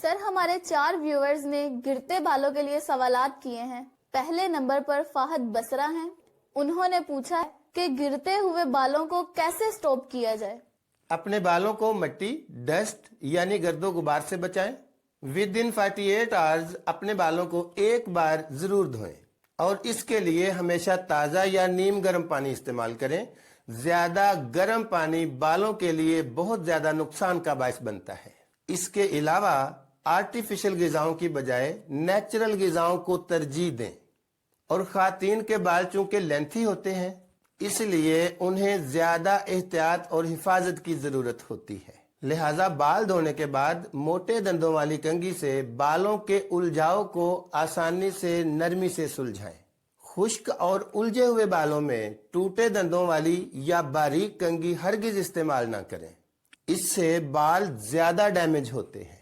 Sir, हमारे 4 viewers ने गिरते बालों के लिए सवालात किए हैं। पहले नंबर पर फाहद बसरा हैं। उन्होंने पूछा है कि गिरते हुए बालों को कैसे स्टॉप किया जाए। अपने बालों को मिट्टी, डस्ट यानी गर्दो गुबार से बचाएं। विद इन 48 आवर्स अपने बालों को एक बार जरूर धोएं और इसके लिए हमेशा ताज़ा या नीम गर्म पानी इस्तेमाल करें। ज्यादा गर्म पानी बालों के लिए बहुत ज्यादा नुकसान का बायस बनता है। इसके अलावा आर्टिफिशियल ग़िज़ाओं की बजाय नेचुरल ग़िज़ाओं को तरजीह दें। और ख़ातीन के बाल चूंकि लेंथी होते हैं, इसलिए उन्हें ज्यादा एहतियात और हिफाजत की जरूरत होती है। लिहाजा बाल धोने के बाद मोटे दंदों वाली कंघी से बालों के उलझाव को आसानी से नरमी से सुलझाएं। खुश्क और उलझे हुए बालों में टूटे दंदों वाली या बारीक कंघी हरगिज इस्तेमाल ना करें। इससे बाल ज्यादा डैमेज होते हैं।